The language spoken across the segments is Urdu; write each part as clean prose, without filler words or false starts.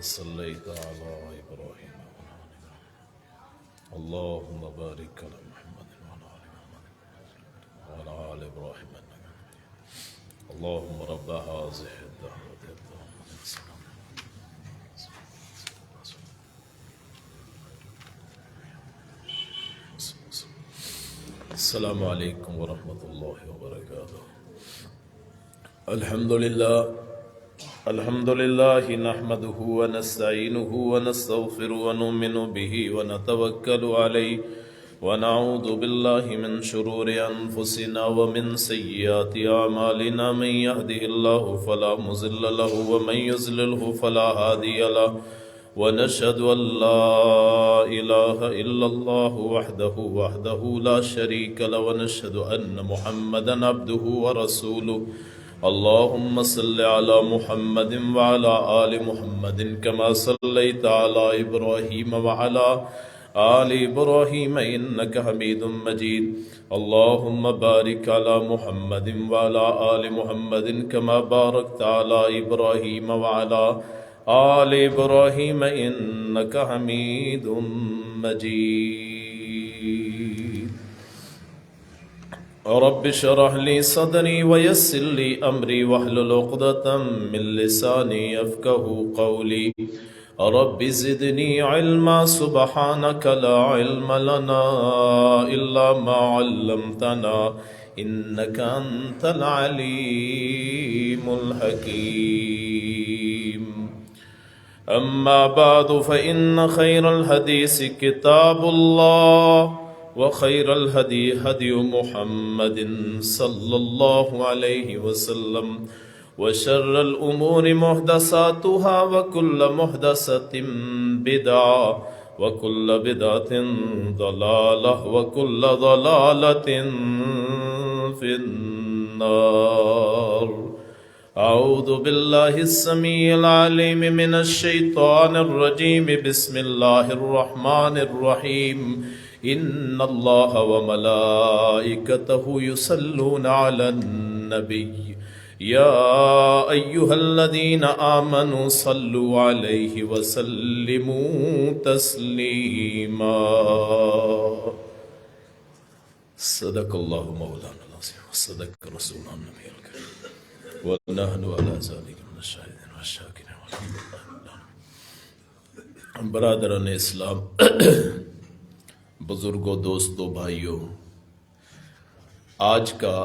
صليت على إبراهيم اللهم بارك على محمد وعلى آل إبراهيم اللهم رب هذه الدعوة السلام عليكم ورحمة الله وبركاته. الحمد لله نحمده ونستعينه ونستغفره ونؤمن به ونتوكل عليه ونعوذ بالله من شرور أنفسنا ومن سيئات أعمالنا من يهده الله فلا مضل له ومن يضلله فلا هادي له ونشهد أن لا إله إلا الله وحده لا شريك له ونشهد أن محمدا عبده ورسوله. اللهم صل على محمد وعلى آل محمد كما صليت على إبراهيم وعلى آل إبراهيم إنك حميد مجيد. اللهم بارك على محمد وعلى آل محمد كما باركت على إبراهيم وعلى آل إبراهيم إنك حميد مجيد. رب اشرح لي صدري ويسر لي أمري واحلل عقدة من لساني يفقهوا قولي. رب زدني علما سبحانك لا علم لنا إلا ما علمتنا إنك أنت العليم الحكيم. أما بعد فإن خير الحديث كتاب الله وخير الهدي هدي محمد صلى الله عليه وسلم وشر الأمور محدثاتها وكل محدثة بدعة وكل بدعة ضلالة وكل ضلالة في النار. أعوذ بالله السميع العليم من الشيطان الرجيم. بسم الله الرحمن الرحيم. إن الله وملائكته يصلون على النبي يا أيها الذين آمنوا صلوا عليه وسلموا تسليما. صدق الله مولانا العظيم وصدق رسولنا النبي الكريم ونحن على ذلك من الشاهدين والشاكرين والحمد لله. برادران اسلام، بزرگوں، دوستوں، بھائیوں، آج کا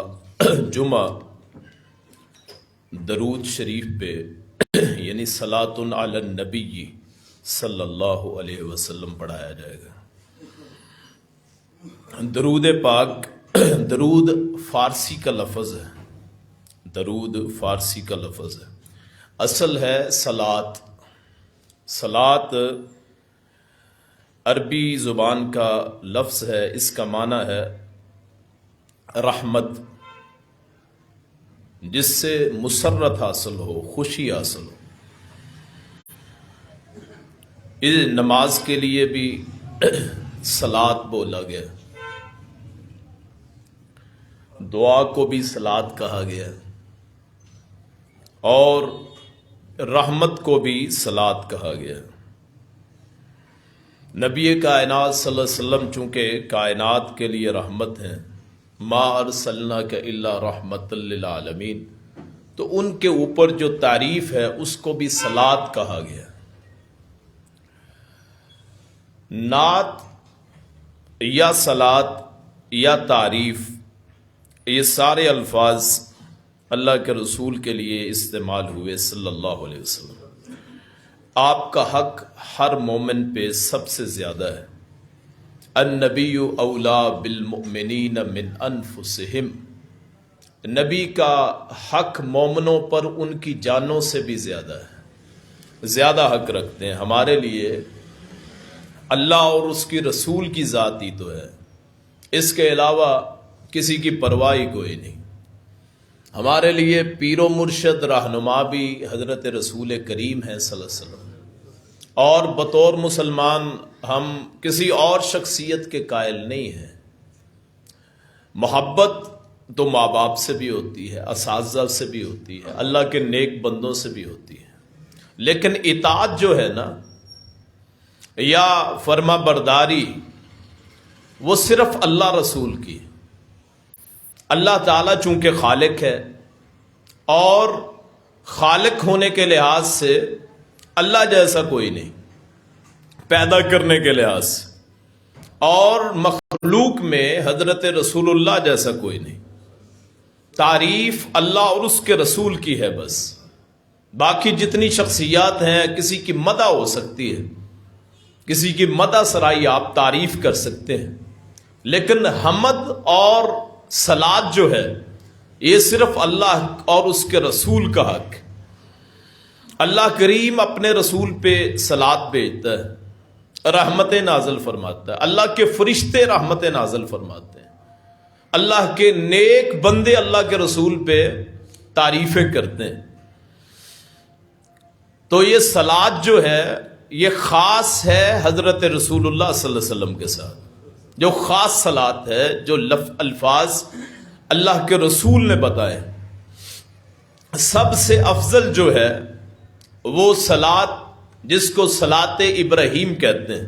جمعہ درود شریف پہ یعنی صلاۃ علی النبی صلی اللہ علیہ وسلم پڑھایا جائے گا. درود پاک، درود فارسی کا لفظ ہے، درود فارسی کا لفظ ہے، اصل ہے صلاۃ. صلاۃ عربی زبان کا لفظ ہے، اس کا معنی ہے رحمت، جس سے مسرت حاصل ہو، خوشی حاصل ہو. اس نماز کے لیے بھی صلاۃ بولا گیا، دعا کو بھی صلاۃ کہا گیا اور رحمت کو بھی صلاۃ کہا گیا. نبی کائنات صلی اللہ علیہ وسلم چونکہ کائنات کے لیے رحمت ہیں، ما ارسلناک الا رحمت للعالمین، تو ان کے اوپر جو تعریف ہے اس کو بھی صلاۃ کہا گیا. نعت یا صلاۃ یا تعریف، یہ سارے الفاظ اللہ کے رسول کے لیے استعمال ہوئے صلی اللہ علیہ وسلم. آپ کا حق ہر مومن پہ سب سے زیادہ ہے. النبی اولا بالمؤمنین من انفسہم، نبی کا حق مومنوں پر ان کی جانوں سے بھی زیادہ ہے، زیادہ حق رکھتے ہیں. ہمارے لیے اللہ اور اس کی رسول کی ذات ہی تو ہے، اس کے علاوہ کسی کی پرواہ کوئی نہیں. ہمارے لیے پیر و مرشد رہنما بھی حضرت رسول کریم ہیں صلی اللہ علیہ وسلم، اور بطور مسلمان ہم کسی اور شخصیت کے قائل نہیں ہیں. محبت تو ماں باپ سے بھی ہوتی ہے، اساتذہ سے بھی ہوتی ہے، اللہ کے نیک بندوں سے بھی ہوتی ہے، لیکن اطاعت جو ہے نا یا فرما برداری وہ صرف اللہ رسول کی. اللہ تعالیٰ چونکہ خالق ہے اور خالق ہونے کے لحاظ سے اللہ جیسا کوئی نہیں، پیدا کرنے کے لحاظ سے، اور مخلوق میں حضرت رسول اللہ جیسا کوئی نہیں. تعریف اللہ اور اس کے رسول کی ہے بس. باقی جتنی شخصیات ہیں کسی کی مدح ہو سکتی ہے، کسی کی مدح سرائی آپ تعریف کر سکتے ہیں، لیکن حمد اور صلات جو ہے یہ صرف اللہ اور اس کے رسول کا حق. اللہ کریم اپنے رسول پہ صلات بھیجتا ہے، رحمتیں نازل فرماتا ہے، اللہ کے فرشتے رحمتیں نازل فرماتے ہیں، اللہ کے نیک بندے اللہ کے رسول پہ تعریفیں کرتے ہیں. تو یہ صلات جو ہے یہ خاص ہے حضرت رسول اللہ صلی اللہ علیہ وسلم کے ساتھ. جو خاص صلات ہے، جو الفاظ اللہ کے رسول نے بتائے، سب سے افضل جو ہے وہ صلات جس کو صلات ابراہیم کہتے ہیں،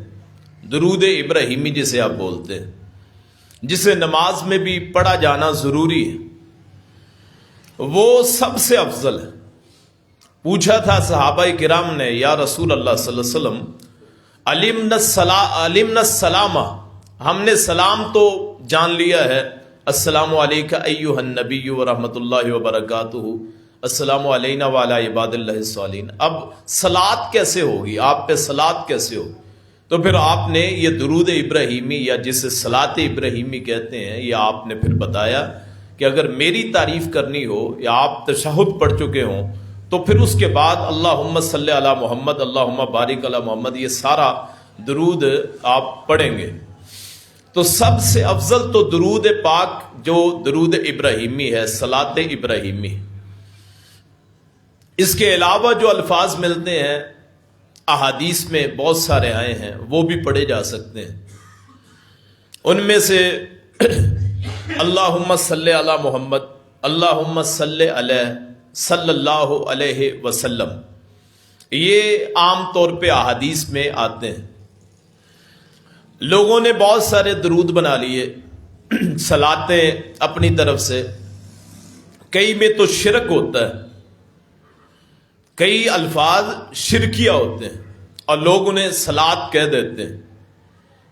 درود ابراہیمی جسے آپ بولتے ہیں، جسے نماز میں بھی پڑھا جانا ضروری ہے، وہ سب سے افضل ہے. پوچھا تھا صحابہ کرام نے، یا رسول اللہ صلی اللہ علیہ وسلم علمنا السلامہ، ہم نے سلام تو جان لیا ہے، السلام علیکہ ایہا النبی ورحمۃ اللہ وبرکاتہ، السلام علینا وعلی عباد اللہ الصالحین. اب صلات کیسے ہوگی، آپ پہ صلات کیسے ہوگی؟ تو پھر آپ نے یہ درود ابراہیمی یا جسے صلات ابراہیمی کہتے ہیں، یہ آپ نے پھر بتایا کہ اگر میری تعریف کرنی ہو یا آپ تشہد پڑھ چکے ہوں تو پھر اس کے بعد اللہم صلی علی محمد، اللہم بارک علی محمد، یہ سارا درود آپ پڑھیں گے. تو سب سے افضل تو درود پاک جو درود ابراہیمی ہے، صلات ابراہیمی. اس کے علاوہ جو الفاظ ملتے ہیں احادیث میں بہت سارے آئے ہیں، وہ بھی پڑھے جا سکتے ہیں. ان میں سے اللہم صلی علی محمد، اللہم صلی علیہ صلی اللہ علیہ وسلم، یہ عام طور پہ احادیث میں آتے ہیں. لوگوں نے بہت سارے درود بنا لیے صلاتیں اپنی طرف سے. کئی میں تو شرک ہوتا ہے، کئی الفاظ شرکیہ ہوتے ہیں اور لوگ انہیں صلات کہہ دیتے ہیں.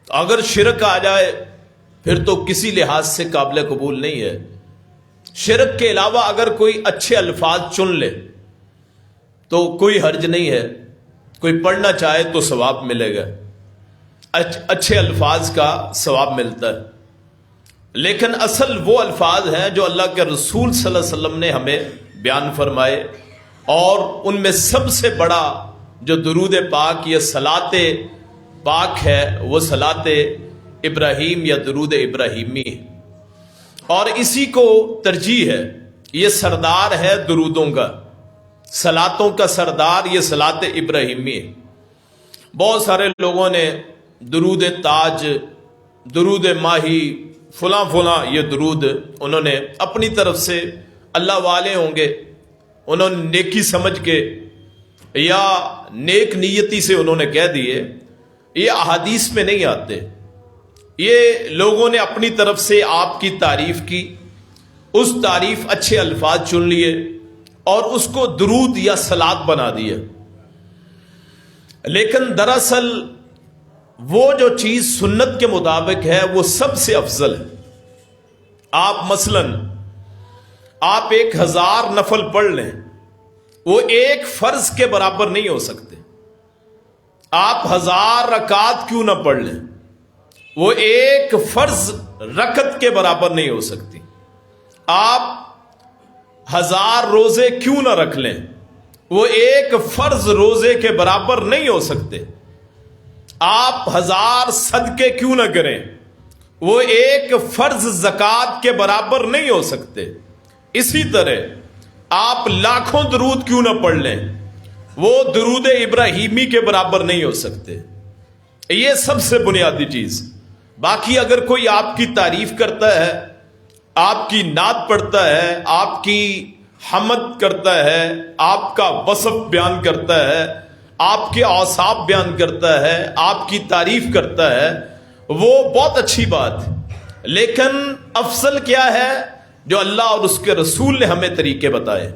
اگر شرک آ جائے پھر تو کسی لحاظ سے قابل قبول نہیں ہے. شرک کے علاوہ اگر کوئی اچھے الفاظ چن لے تو کوئی حرج نہیں ہے، کوئی پڑھنا چاہے تو ثواب ملے گا، اچھے الفاظ کا ثواب ملتا ہے. لیکن اصل وہ الفاظ ہیں جو اللہ کے رسول صلی اللہ علیہ وسلم نے ہمیں بیان فرمائے، اور ان میں سب سے بڑا جو درود پاک یا صلات پاک ہے وہ صلات ابراہیم یا درود ابراہیمی ہے، اور اسی کو ترجیح ہے. یہ سردار ہے درودوں کا، صلاتوں کا سردار یہ صلات ابراہیمی ہے. بہت سارے لوگوں نے درود تاج، درود ماہی، فلاں فلاں یہ درود انہوں نے اپنی طرف سے، اللہ والے ہوں گے انہوں نے نیکی سمجھ کے یا نیک نیتی سے انہوں نے کہہ دیے. یہ احادیث میں نہیں آتے. یہ لوگوں نے اپنی طرف سے آپ کی تعریف کی، اس تعریف اچھے الفاظ چن لیے اور اس کو درود یا صلات بنا دیا. لیکن دراصل وہ جو چیز سنت کے مطابق ہے وہ سب سے افضل ہے. آپ مثلاً آپ 1000 نفل پڑھ لیں، وہ ایک فرض کے برابر نہیں ہو سکتے. آپ 1000 رکعت کیوں نہ پڑھ لیں، وہ ایک فرض رکعت کے برابر نہیں ہو سکتی. آپ 1000 روزے کیوں نہ رکھ لیں، وہ ایک فرض روزے کے برابر نہیں ہو سکتے. آپ 1000 صدقے کیوں نہ کریں، وہ ایک فرض زکوٰۃ کے برابر نہیں ہو سکتے. اسی طرح آپ لاکھوں درود کیوں نہ پڑھ لیں، وہ درود ابراہیمی کے برابر نہیں ہو سکتے. یہ سب سے بنیادی چیز. باقی اگر کوئی آپ کی تعریف کرتا ہے، آپ کی نعت پڑھتا ہے، آپ کی حمد کرتا ہے، آپ کا وصف بیان کرتا ہے، آپ کے اوصاف بیان کرتا ہے، آپ کی تعریف کرتا ہے، وہ بہت اچھی بات ہے، لیکن افضل کیا ہے؟ جو اللہ اور اس کے رسول نے ہمیں طریقے بتائے۔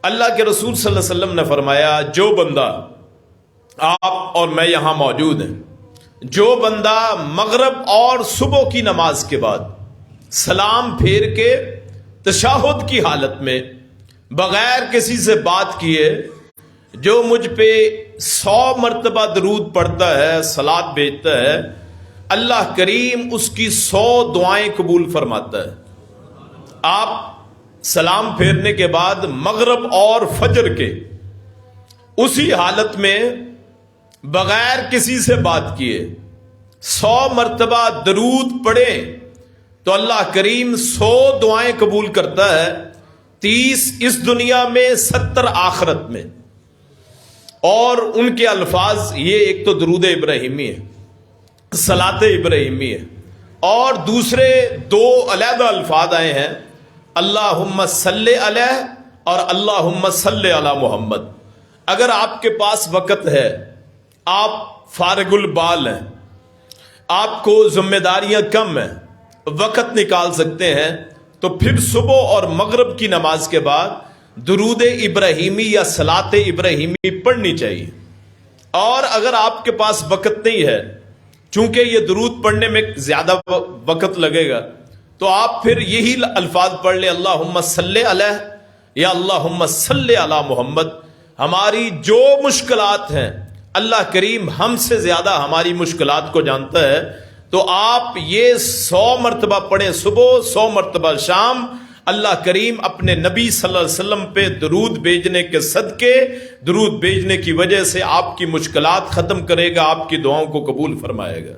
اللہ کے رسول صلی اللہ علیہ وسلم نے فرمایا، جو بندہ، آپ اور میں یہاں موجود ہیں، جو بندہ مغرب اور صبح کی نماز کے بعد سلام پھیر کے تشہد کی حالت میں بغیر کسی سے بات کیے جو مجھ پہ 100 مرتبہ درود پڑھتا ہے، صلات بھیجتا ہے، اللہ کریم اس کی 100 دعائیں قبول فرماتا ہے۔ آپ سلام پھیرنے کے بعد مغرب اور فجر کے اسی حالت میں بغیر کسی سے بات کیے 100 مرتبہ درود پڑھے تو اللہ کریم 100 دعائیں قبول کرتا ہے، 30 اس دنیا میں، 70 آخرت میں۔ اور ان کے الفاظ یہ، ایک تو درود ابراہیمی ہے، صلات ابراہیمی ہے، اور دوسرے 2 علیحدہ الفاظ آئے ہیں، اللہم صلی علیہ اور اللہم صلی علی محمد۔ اگر آپ کے پاس وقت ہے، آپ فارغ البال ہیں، آپ کو ذمہ داریاں کم ہیں، وقت نکال سکتے ہیں، تو پھر صبح اور مغرب کی نماز کے بعد درود ابراہیمی یا صلات ابراہیمی پڑھنی چاہیے۔ اور اگر آپ کے پاس وقت نہیں ہے، چونکہ یہ درود پڑھنے میں زیادہ وقت لگے گا، تو آپ پھر یہی الفاظ پڑھ لیں، اللہم صلی علیہ یا اللہم صلی علی محمد۔ ہماری جو مشکلات ہیں، اللہ کریم ہم سے زیادہ ہماری مشکلات کو جانتا ہے، تو آپ یہ 100 مرتبہ پڑھیں صبح، 100 مرتبہ شام۔ اللہ کریم اپنے نبی صلی اللہ علیہ وسلم پہ درود بھیجنے کے صدقے، درود بھیجنے کی وجہ سے آپ کی مشکلات ختم کرے گا، آپ کی دعاؤں کو قبول فرمائے گا۔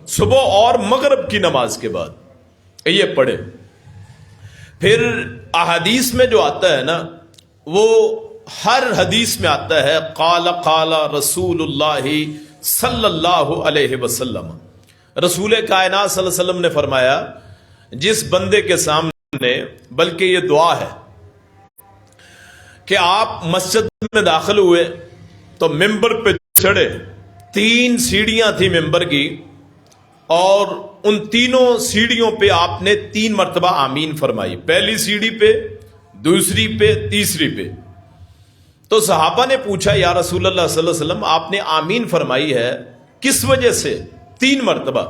صبح اور مغرب کی نماز کے بعد یہ پڑھے۔ پھر احادیث میں جو آتا ہے نا، وہ ہر حدیث میں آتا ہے، قال قال رسول اللہ صلی اللہ علیہ وسلم، رسول کائنات صلی اللہ علیہ وسلم نے فرمایا، جس بندے کے سامنے، بلکہ یہ دعا ہے کہ آپ مسجد میں داخل ہوئے تو ممبر پہ چڑھے، 3 سیڑھیاں تھی ممبر کی، اور ان تینوں سیڑھیوں پہ آپ نے 3 مرتبہ آمین فرمائی، پہلی سیڑھی پہ، دوسری پہ، تیسری پہ۔ تو صحابہ نے پوچھا، یا رسول اللہ صلی اللہ علیہ وسلم، آپ نے آمین فرمائی ہے، کس وجہ سے 3 مرتبہ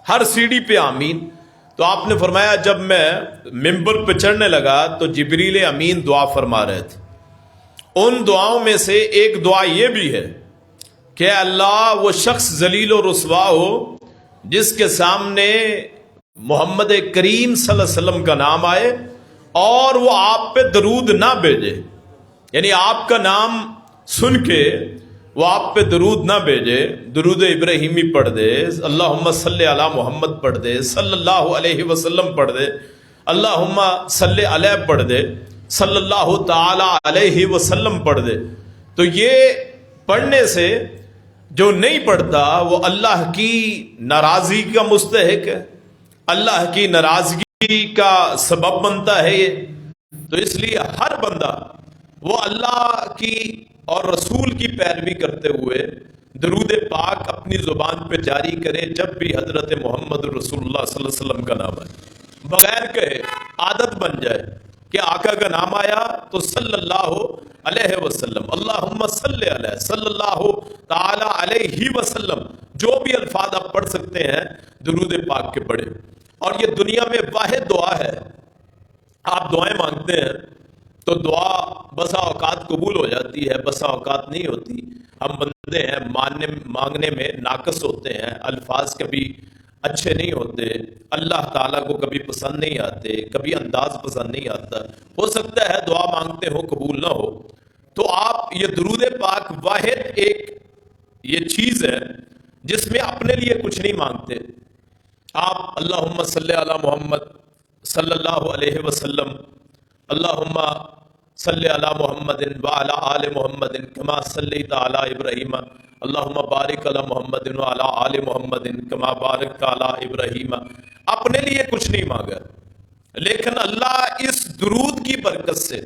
ہر سیڑھی پہ آمین؟ تو آپ نے فرمایا، جب میں ممبر پہ چڑھنے لگا تو جبریل امین دعا فرما رہے تھے۔ ان دعاؤں میں سے ایک دعا یہ بھی ہے کہ اللہ وہ شخص ذلیل و رسوا ہو جس کے سامنے محمد کریم صلی اللہ علیہ وسلم کا نام آئے اور وہ آپ پہ درود نہ بھیجے، یعنی آپ کا نام سن کے وہ آپ پہ درود نہ بھیجے، درود ابراہیمی پڑھ دے، اللہم صلی علی محمد پڑھ دے، صلی اللہ علیہ وسلم پڑھ دے، اللہم صلی علیہ پڑھ دے، صلی اللہ تعالی علیہ وسلم پڑھ دے، تو یہ پڑھنے سے جو نہیں پڑھتا وہ اللہ کی ناراضگی کا مستحق ہے، اللہ کی ناراضگی کا سبب بنتا ہے یہ۔ تو اس لیے ہر بندہ وہ اللہ کی اور رسول کی پیروی کرتے ہوئے درود پاک اپنی زبان پہ جاری کرے، جب بھی حضرت محمد رسول اللہ صلی اللہ علیہ وسلم کا نام آئے، بغیر کہے عادت بن جائے کہ آقا کا نام آیا تو صلی اللہ علیہ وسلم، اللہم صلی علیہ، صلی اللہ تعالی علیہ وسلم، جو بھی الفاظ آپ پڑھ سکتے ہیں درود پاک کے پڑھیں۔ اور یہ دنیا میں واحد دعا ہے، آپ دعائیں مانگتے ہیں تو دعا بسا اوقات قبول ہو جاتی ہے، بسا اوقات نہیں ہوتی۔ ہم بندے ہیں، مانگنے میں ناقص ہوتے ہیں، الفاظ کبھی اچھے نہیں ہوتے، اللہ تعالیٰ کو کبھی پسند نہیں آتے، کبھی انداز پسند نہیں آتا، ہو سکتا ہے دعا مانگتے ہو قبول نہ ہو۔ تو آپ یہ درود پاک واحد ایک یہ چیز ہے جس میں اپنے لیے کچھ نہیں مانگتے، آپ اللہم صلی علی محمد صلی اللہ علیہ وسلم، اللہم صلی علی محمد وعلی آل محمد کما صلیت علی ابراہیم، اللہم بارک علی محمد وعلی آل محمد کما بارکت علی ابراہیم۔ اپنے لیے کچھ نہیں مانگا، لیکن اللہ اس درود کی برکت سے،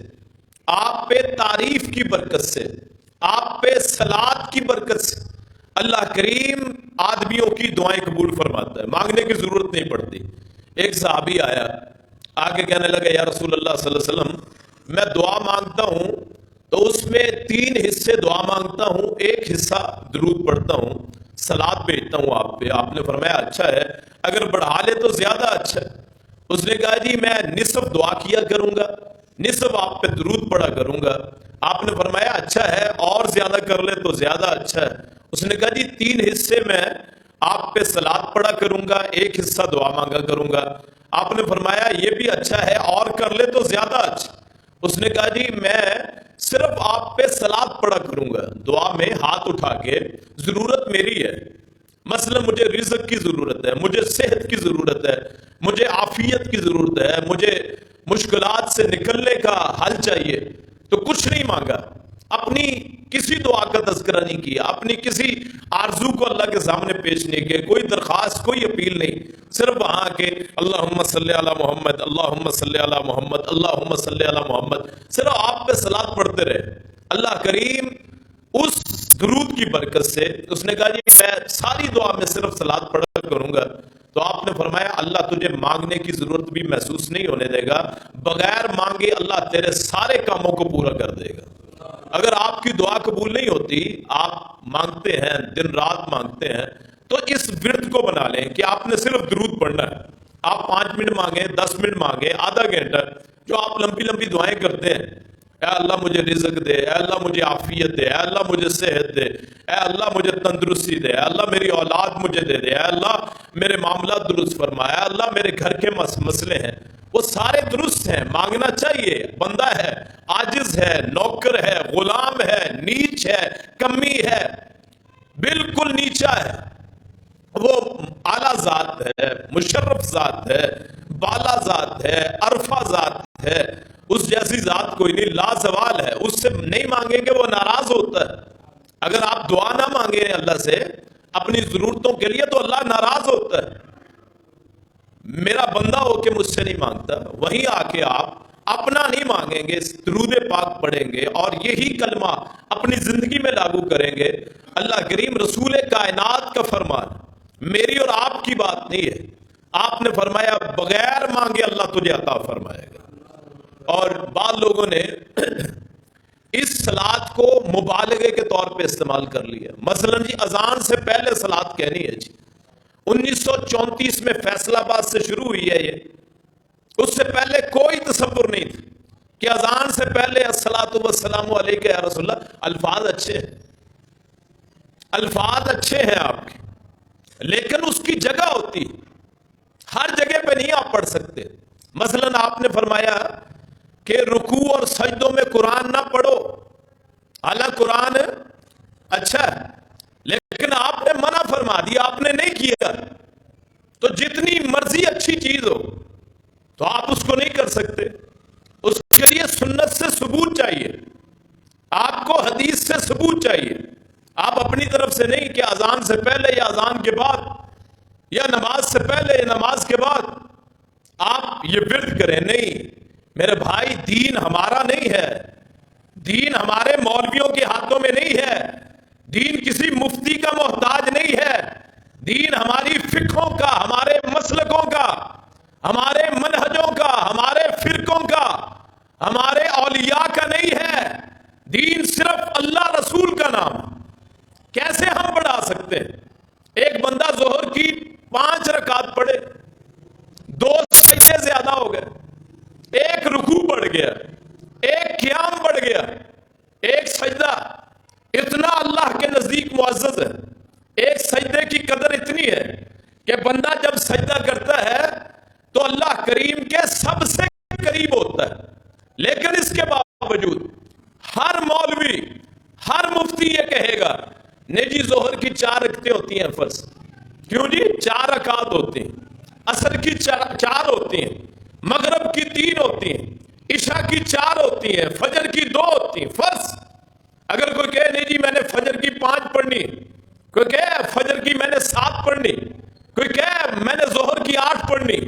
آپ پہ تعریف کی برکت سے، آپ پہ صلات کی برکت سے اللہ کریم آدمیوں کی دعائیں قبول فرماتا ہے، مانگنے کی ضرورت نہیں پڑتی۔ ایک صحابی آیا، آگے کہنے لگا یا رسول اللہ صلی اللہ علیہ وسلم میں دعا مانگتا ہوں تو اس میں 3 حصے دعا مانگتا ہوں، ایک حصہ درود پڑھتا ہوں، صلات بھیجتا ہوں آپ پہ۔ آپ نے فرمایا اچھا ہے، اگر بڑھا لے تو زیادہ اچھا ہے۔ اس نے کہا جی میں نصف دعا کیا کروں گا، نصف آپ پہ درود پڑھا کروں گا۔ آپ نے فرمایا اچھا ہے، اور زیادہ کر لے تو زیادہ اچھا ہے۔ اس نے کہا جی 3 حصے میں آپ پہ صلات پڑھا کروں گا، ایک حصہ دعا مانگا کروں گا۔ آپ نے فرمایا یہ بھی اچھا ہے، اور کر لے تو زیادہ اچھا۔ اس نے کہا جی میں صرف آپ پہ صلات پڑھا کروں گا، دعا میں ہاتھ اٹھا کے ضرورت میری ہے، مثلا مجھے رزق کی ضرورت ہے، مجھے صحت کی ضرورت ہے، مجھے عافیت کی ضرورت ہے، مجھے مشکلات سے نکلنے کا حل چاہیے، تو کچھ نہیں مانگا، اپنی کسی دعا کا تذکرہ نہیں کیا، اپنی کسی آرزو کو اللہ کے سامنے پیش نہیں کیا، کوئی درخواست، کوئی اپیل نہیں، صرف وہاں کے اللہم صلی علی محمد، اللہم صلی علی محمد، اللہم صلی علی محمد، صرف آپ پہ صلات پڑھتے رہے۔ اللہ کریم اس درود کی برکت سے، اس نے کہا جی میں ساری دعا میں صرف صلات پڑھا کروں گا، تو آپ نے فرمایا اللہ تجھے مانگنے کی ضرورت بھی محسوس نہیں ہونے دے گا، بغیر مانگے اللہ تیرے سارے کاموں کو پورا کر دے گا۔ اگر آپ کی دعا قبول نہیں ہوتی، آپ مانگتے ہیں، دن رات مانگتے ہیں، تو اس ورد کو بنا لیں کہ آپ نے صرف درود پڑھنا ہے۔ آپ 5 منٹ مانگیں، 10 منٹ مانگیں، آدھا گھنٹہ، جو آپ لمبی لمبی دعائیں کرتے ہیں، اے اللہ مجھے رزق دے، اے اللہ مجھے عافیت دے، اے اللہ مجھے صحت دے، اے اللہ مجھے تندرستی دے، اے اللہ میری اولاد مجھے دے دے، اے اللہ میرے معاملات درست فرما، اے اللہ میرے گھر کے مسئلے ہیں، وہ سارے درست ہیں، مانگنا چاہیے۔ بندہ ہے، عاجز ہے، نوکر ہے، غلام ہے، نیچ ہے، کمی ہے، بالکل نیچا ہے، وہ اعلیٰ ذات ہے، مشرف ذات ہے، بالا ذات ہے، عرفہ ذات ہے، اس جیسی ذات کوئی نہیں، لازوال ہے، اس سے نہیں مانگیں گے وہ ناراض ہوتا ہے۔ اگر آپ دعا نہ مانگیں اللہ سے اپنی ضرورتوں کے لیے تو اللہ ناراض ہوتا ہے۔ میرا بندہ ہو کے مجھ سے نہیں مانگتا، وہیں آ کے آپ اپنا نہیں مانگیں گے، درود پاک پڑھیں گے اور یہی کلمہ اپنی زندگی میں لاگو کریں گے، اللہ کریم رسول کائنات کا فرمان، میری اور آپ کی بات نہیں ہے، آپ نے فرمایا بغیر مانگے اللہ تجھے عطا فرمائے گا۔ اور بعض لوگوں نے اس صلات کو مبالغے کے طور پہ استعمال کر لیا، مثلا جی اذان سے پہلے صلات کہنی ہے جی، 1934 میں فیصل آباد سے شروع ہوئی ہے یہ، اس سے پہلے کوئی تصور نہیں تھا کہ اذان سے پہلے الصلاۃ والسلام علیک یا رسول اللہ۔ الفاظ اچھے ہیں، الفاظ اچھے ہیں آپ کے، لیکن اس کی جگہ ہوتی، ہر جگہ پہ نہیں آپ پڑھ سکتے۔ مثلا آپ نے فرمایا کہ رکوع اور سجدوں میں قرآن نہ پڑھو، حالانکہ قرآن اچھا ہے، لیکن آپ نے منع فرما دیا، آپ نے نہیں کیا، تو جتنی مرضی اچھی چیز ہو تو آپ اس کو نہیں کر سکتے، اس کے لیے سنت سے ثبوت چاہیے، آپ کو حدیث سے ثبوت چاہیے، آپ اپنی طرف سے نہیں کہ اذان سے پہلے یا اذان کے بعد یا نماز سے پہلے یا نماز کے بعد آپ یہ ورد کریں، نہیں میرے بھائی، دین ہمارا نہیں ہے، دین ہمارے مولویوں کے ہاتھوں میں نہیں ہے، دین کسی مفتی کا محتاج نہیں ہے، دین ہماری فقہوں کا، ہمارے مسلکوں کا، ہمارے منہجوں کا، ہمارے فرقوں کا، ہمارے اولیاء کا نہیں ہے، دین صرف اللہ رسول کا نام۔ کیسے ہم بڑھا سکتے ہیں؟ ایک بندہ ظہر کی 5 رکعت پڑھے، 2 سجدے زیادہ ہو گئے، ایک رکوع بڑھ گیا، ایک قیام بڑھ گیا، ایک سجدہ، اتنا اللہ کے نزدیک معزز ہے، ایک سجدے کی قدر اتنی ہے کہ بندہ جب سجدہ کرتا ہے تو اللہ کریم کے سب سے قریب ہوتا ہے، لیکن اس کے باوجود ہر مولوی، ہر مفتی یہ کہے گا نہیں جی ظہر کی 4 رکعتیں ہوتی ہیں فرض، کیوں جی 4 رکعت ہوتی ہیں، عصر کی 4 ہوتی ہیں، مغرب کی 3 ہوتی ہیں، عشاء کی 4 ہوتی ہیں، فجر کی 2 ہوتی ہیں فرض۔ اگر کوئی کہے نہیں جی میں نے فجر کی 5 پڑھنی، کوئی کہے فجر کی میں نے 7 پڑھنی، کوئی کہے میں نے ظہر کی 8 پڑھنی،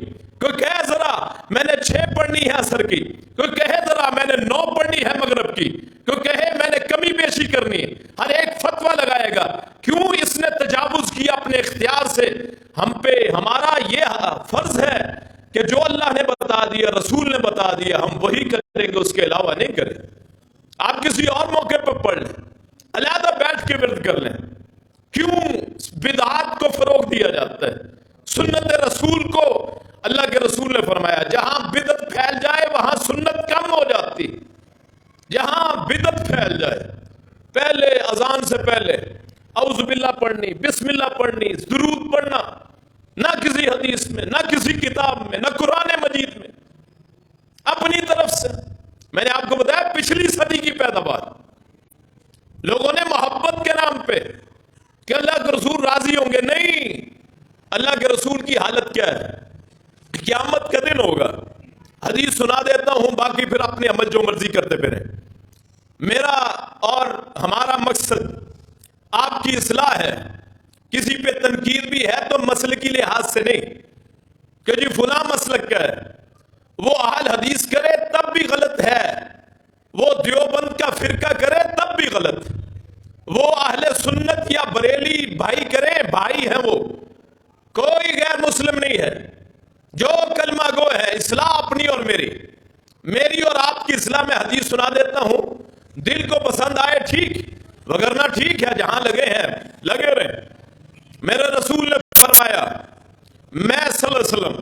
کوئی کہے ذرا میں نے 6 پڑھنی ہے عصر کی، کوئی کہے ذرا میں نے 9 پڑھنی ہے مغرب کی، کوئی کہے میں نے کمی بیشی کرنی ہے، ہر ایک فتویٰ لگائے گا۔ کیوں؟ اس نے تجاوز کیا اپنے اختیار سے۔ ہم پہ ہمارا یہ فرض ہے کہ جو اللہ نے بتا دیا، رسول نے بتا دیا، ہم وہی کریں گے، اس کے علاوہ نہیں کریں۔ آپ کسی اور موقع پہ پڑھ لیں، علیحدہ بیٹھ کے ورد کر لیں۔ کیوں بدعات کو فروغ دیا جاتا ہے؟ سنت رسول کو اللہ کے رسول نے فرمایا جہاں بدعت پھیل جائے وہاں سنت کم ہو جاتی۔ جہاں بدعت پھیل جائے، پہلے اذان سے پہلے اعوذ باللہ پڑھنی، بسم اللہ پڑھنی، درود پڑھنا، نہ کسی حدیث میں، نہ کسی کتاب میں، نہ قرآن مجید میں، اپنی طرف سے۔ میں نے آپ کو بتایا پچھلی صدی کی پیداوار، لوگوں نے محبت کے نام پہ کہ اللہ کے رسول راضی ہوں گے، نہیں، اللہ کے رسول کی حالت کیا ہے؟ قیامت کا دن ہوگا، حدیث سنا دیتا ہوں، باقی پھر اپنی عمل جو مرضی کرتے پھریں۔ میرا اور ہمارا مقصد آپ کی اصلاح ہے۔ کسی پہ تنقید بھی ہے تو مسلکی لحاظ سے نہیں کہ جی فلاں مسلک کا ہے، وہ اہل حدیث کرے تب بھی غلط ہے، وہ دیوبند کا فرقہ کرے تب بھی غلط، وہ اہل سنت یا بریلی بھائی کریں، بھائی ہیں، وہ کوئی غیر مسلم نہیں ہے۔ جو کلمہ گو ہے، اصلاح اپنی اور میری اور آپ کی اصلاح میں حدیث سنا دیتا ہوں، دل کو پسند آئے ٹھیک، وگرنہ ٹھیک ہے، جہاں لگے ہیں لگے رہے۔ میرے رسول نے فرمایا، میں صلی اللہ علیہ وسلم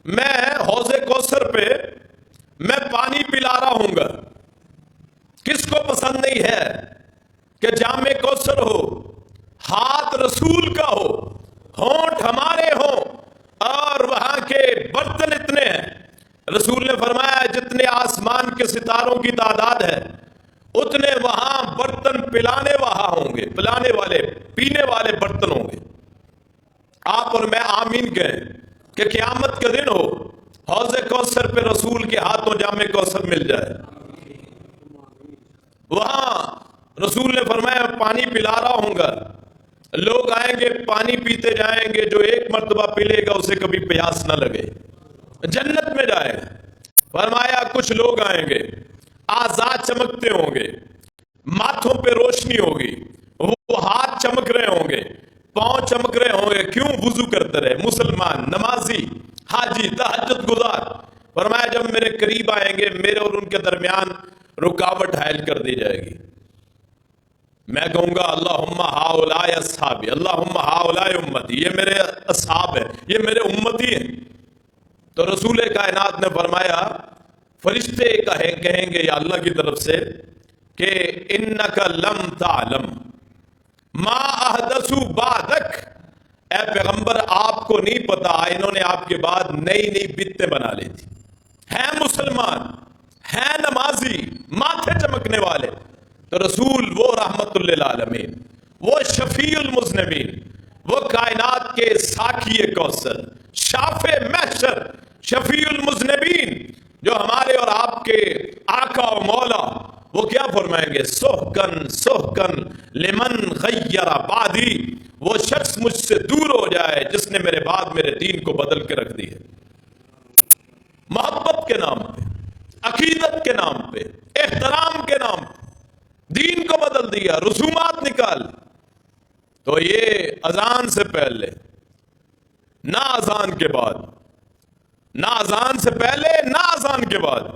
میں حوض کوثر پہ میں پانی پلا رہا ہوں گا۔ کس کو پسند نہیں ہے کہ جام کوثر ہو، ہاتھ رسول کا ہو، ہونٹ ہمارے ہوں، اور وہاں کے برتن اتنے ہیں۔ رسول نے فرمایا جتنے آسمان کے ستاروں کی تعداد ہے اتنے وہاں برتن پلانے وہاں ہوں گے، پلانے والے، پینے والے برتن ہوں گے۔ آپ اور میں آمین کہیں کہ قیامت کا دن ہو، حوض کوثر پہ رسول کے ہاتھوں جام کوثر مل جائے۔ وہاں رسول نے فرمایا پانی پلا رہا ہوں گا، لوگ آئیں گے پانی پیتے جائیں گے، جو ایک مرتبہ پی لے گا اسے کبھی پیاس نہ لگے، جنت میں جائے گا۔ فرمایا کچھ لوگ آئیں گے، اعضاء چمکتے ہوں گے، ماتھوں پہ روشنی ہوگی، وہ ہاتھ چمک رہے ہوں گے، پاؤں چمک رہے ہوں گے، کیوں؟ وضو کرتے رہے، مسلمان، نمازی، حاجی، تہجد گزار۔ فرمایا جب میرے قریب آئیں گے میرے اور ان کے درمیان رکاوٹ حائل کر دی جائے گی، میں کہوں گا اللہم ہؤلاء اصحابی، اللہم ہؤلاء امتی، یہ میرے اصحاب ہیں، یہ میرے امتی ہیں۔ تو رسول کائنات نے فرمایا فرشتے کہیں گے یا اللہ کی طرف سے کہ انک لم تعلم ما احدثوا بعدک، اے پیغمبر آپ کو نہیں پتا انہوں نے آپ کے بعد نئی نئی بدعتیں بنا لی تھی۔ ہیں مسلمان، ہیں نمازی، ماتھے چمکنے والے، تو رسول وہ رحمت للعالمین، وہ شفیع المذنبین، وہ کائنات کے ساقی کوثر، شافع محشر، شفیع المذنبین، جو ہمارے اور آپ کے آقا و مولا، وہ کیا فرمائیں گے؟ سحقن سحقن لمن غیر بعدی، وہ شخص مجھ سے دور ہو جائے جس نے میرے بعد میرے دین کو بدل کے رکھ دی ہے۔ محبت کے نام پہ، عقیدت کے نام پہ، احترام کے نام پہ دین کو بدل دیا، رسومات نکال۔ تو یہ اذان سے پہلے، نہ اذان کے بعد، نہ اذان سے پہلے نہ اذان کے بعد،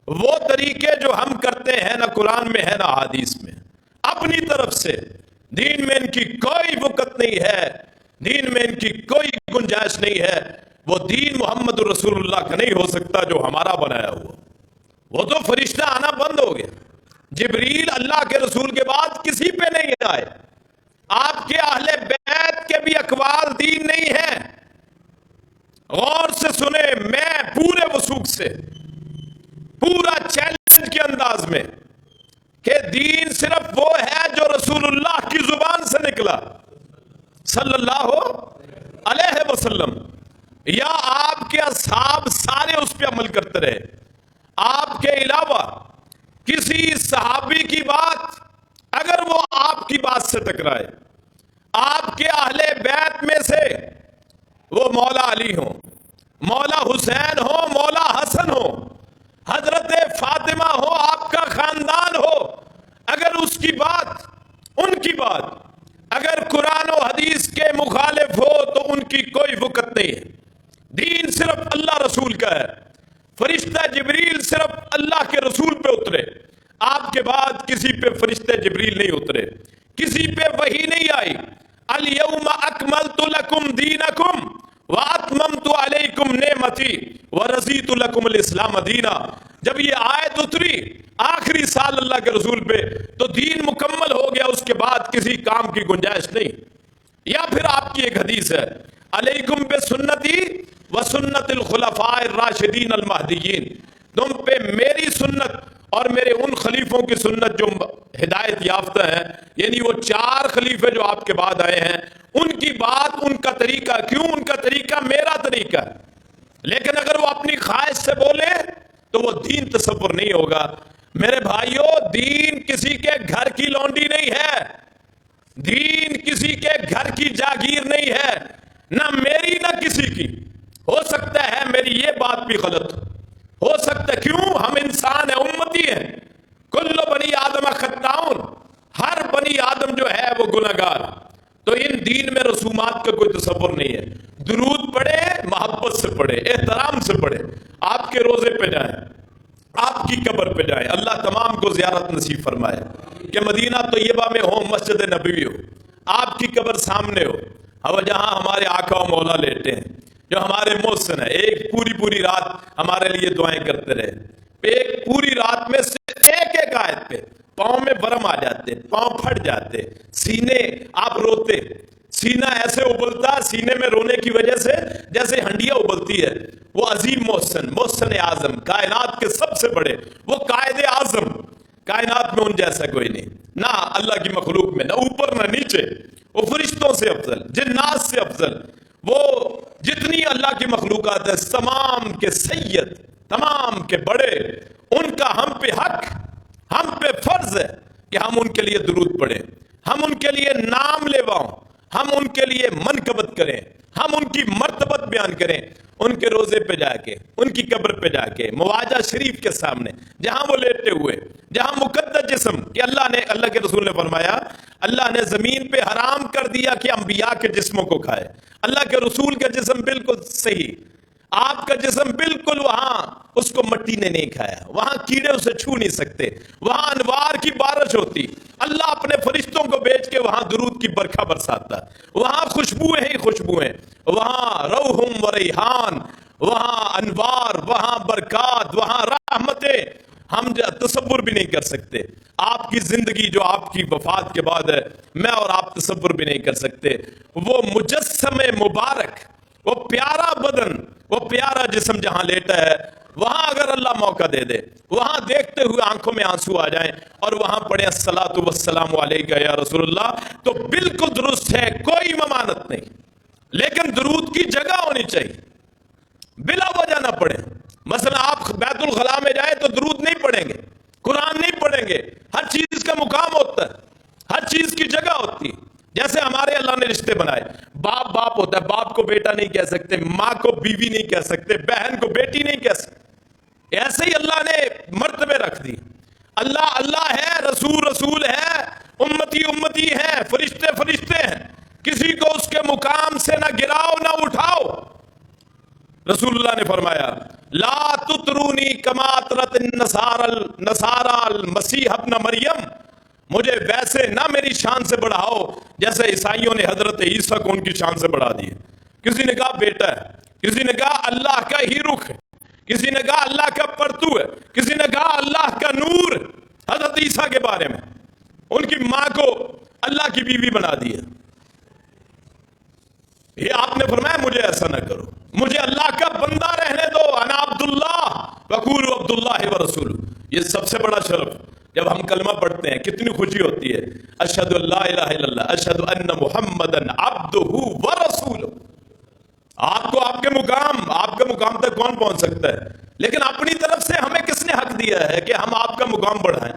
وہ طریقے جو ہم کرتے ہیں نہ قرآن میں ہے نہ حدیث میں، اپنی طرف سے، دین میں ان کی کوئی وقت نہیں ہے، دین میں ان کی کوئی گنجائش نہیں ہے۔ وہ دین محمد رسول اللہ کا نہیں ہو سکتا جو ہمارا بنایا ہوا، وہ تو فرشتہ آنا بند ہو گیا، جبریل اللہ کے رسول کے بعد کسی پہ نہیں آئے، آپ کے اہل بیت کے بھی اقوال دین نہیں ہیں۔ غور سے سنے، میں پورے وثوق سے، پورا چیلنج کے انداز میں، کہ دین صرف وہ ہے جو رسول اللہ کی زبان سے نکلا صلی اللہ علیہ وسلم، یا آپ کے اصحاب سارے اس پہ عمل کرتے رہے۔ آپ کے علاوہ کسی صحابی کی بات اگر وہ آپ کی بات سے ٹکرائے، آپ کے اہل بیت میں سے وہ مولا علی ہوں، مولا حسین ہو، مولا حسن ہو، حضرت فاطمہ ہو، آپ کا خاندان ہو، اگر اس کی بات، ان کی بات اگر قرآن و حدیث کے مخالف ہو تو ان کی کوئی وقت نہیں ہے۔ دین صرف اللہ رسول کا ہے۔ فرشتہ جبریل صرف اللہ کے رسول پہ اترے، آپ کے بعد کسی پہ فرشتہ جبریل نہیں اترے، کسی پہ وحی نہیں آئی۔ الیوم اکملت لکم دینکم واتممت علیکم نعمتی ورضیت لکم الاسلام دینا۔ جب یہ آیت اتری آخری سال اللہ کے رسول پہ تو دین مکمل ہو گیا، اس کے بعد کسی کام کی گنجائش نہیں۔ یا پھر آپ کی ایک حدیث ہے، علیکم بسنتی وسنت الخلفاء الراشدین المہدیین، تم پہ میری سنت اور میرے ان خلیفوں کی سنت جو ہدایت یافتہ ہیں، یعنی وہ 4 خلیفے جو آپ کے بعد آئے ہیں، ان کی بات، ان کا طریقہ، کیوں ان کا طریقہ میرا طریقہ ہے۔ لیکن اگر وہ اپنی خواہش سے بولے تو وہ دین تصور نہیں ہوگا۔ میرے بھائیوں، دین کسی کے گھر کی لونڈی نہیں ہے، دین کسی کے گھر کی جاگیر نہیں ہے، نہ میری نہ کسی کی۔ ہو سکتا ہے میری یہ بات بھی غلط ہو سکتا ہے، کیوں؟ ہم انسان ہیں، امتی ہیں، کل بنی آدم خطاؤن، ہر بنی آدم جو ہے وہ گناہگار۔ تو ان دین میں رسومات کا کوئی تصور نہیں ہے۔ درود پڑھے، محبت سے پڑھے، احترام سے پڑھے، آپ کے روزے پہ جائیں، آپ کی قبر پہ جائیں، اللہ تمام کو زیارت نصیب فرمائے کہ مدینہ طیبہ میں ہو، مسجد نبوی ہو، آپ کی قبر سامنے ہو، اب جہاں ہمارے آقا و مولا لیٹے ہیں، جو ہمارے محسن ہیں، ایک پوری رات ہمارے لیے دعائیں کرتے رہے۔ ایک پوری رات میں سے ایک آیت پہ پاؤں میں برم آ جاتے، پاؤں پھٹ جاتے، سینے آپ روتے، سینہ ایسے ابلتا، سینے میں رونے کی وجہ سے جیسے ہنڈیا ابلتی ہے۔ وہ عظیم محسن اعظم، کائنات کے سب سے بڑے، وہ قائد اعظم، کائنات میں ان جیسا کوئی نہیں، نہ اللہ کی مخلوق میں، نہ اوپر نہ نیچے، وہ فرشتوں سے افضل، جنات سے افضل، وہ جتنی اللہ کی مخلوقات ہے تمام کے سید، تمام کے بڑے، ان کا ہم پہ حق، ہم پہ فرض ہے کہ ہم ان کے لیے درود پڑھیں، ہم ان کے لیے نام لیواؤں، ہم ان کے لیے منقبت کریں، ہم ان کی مرتبت بیان کریں، ان کے روزے پہ جا کے، ان کی قبر پہ جا کے، مواجہ شریف کے سامنے جہاں وہ لیٹے ہوئے، جہاں مقدس جسم کہ اللہ کے رسول نے فرمایا اللہ نے زمین پہ حرام کر دیا کہ انبیاء کے جسموں کو کھائے۔ اللہ کے رسول کا جسم بالکل صحیح، آپ کا جسم بالکل وہاں اس کو مٹی نے نہیں کھایا، وہاں کیڑے اسے چھو نہیں سکتے، وہاں انوار کی بارش ہوتی، اللہ اپنے فرشتوں کو بھیج کے وہاں درود کی برکھا برساتا، وہاں خوشبوئیں ہی خوشبوئیں، وہاں روحم و ریحان، وہاں انوار، وہاں برکات، وہاں رحمتیں، ہم تصور بھی نہیں کر سکتے۔ آپ کی زندگی جو آپ کی وفات کے بعد ہے، میں اور آپ تصور بھی نہیں کر سکتے۔ وہ مجسم مبارک، وہ پیارا بدن، وہ پیارا جسم جہاں لیٹا ہے، وہاں اگر اللہ موقع دے دے، وہاں دیکھتے ہوئے آنکھوں میں آنسو آ جائیں اور وہاں پڑھیں الصلاۃ والسلام علیک یا رسول اللہ، تو بالکل درست ہے، کوئی ممانت نہیں۔ لیکن درود کی جگہ ہونی چاہیے، بلا وجہ نہ پڑھیں۔ مثلا آپ بیت الخلاء میں جائیں تو درود نہیں پڑھیں گے، قرآن نہیں پڑھیں گے، ہر چیز کا مقام ہوتا ہے، ہر چیز کی جگہ ہوتی ہے۔ جیسے ہمارے اللہ نے رشتے بنائے، باپ ہوتا ہے، باپ کو بیٹا نہیں کہہ سکتے، ماں کو بیوی نہیں کہہ سکتے، بہن کو بیٹی نہیں کہہ سکتے، ایسے ہی اللہ نے مرتبے رکھ دی۔ اللہ ہے، رسول ہے، امتی ہے، فرشتے ہیں، کسی کو اس کے مقام سے نہ گراؤ نہ اٹھاؤ۔ رسول اللہ نے فرمایا لا تطرونی کما اطرت النصارى المسیح ابن مریم، مجھے ویسے نہ میری شان سے بڑھاؤ جیسے عیسائیوں نے حضرت عیسیٰ کو ان کی شان سے بڑھا دیے۔ کسی نے کہا بیٹا ہے، کسی نے کہا اللہ کا ہی رخ ہے، کسی نے کہا اللہ کا پرتو ہے، کسی نے کہا اللہ کا نور ہے۔ حضرت عیسیٰ کے بارے میں ان کی ماں کو اللہ کی بیوی بنا دیا۔ یہ آپ نے فرمایا مجھے ایسا نہ کرو، مجھے اللہ کا بندہ رہنے دو، انا عبداللہ وقولوا عبداللہ ورسول۔ یہ سب سے بڑا شرف، جب ہم کلمہ پڑھتے ہیں کتنی خوشی ہوتی ہے، اشہد ان لا الہ الا اللہ اشہد ان محمدا عبدہ ورسولہ۔ آپ کو آپ کے مقام تک کون پہنچ سکتا ہے؟ لیکن اپنی طرف سے ہمیں کس نے حق دیا ہے کہ ہم آپ کا مقام بڑھائیں؟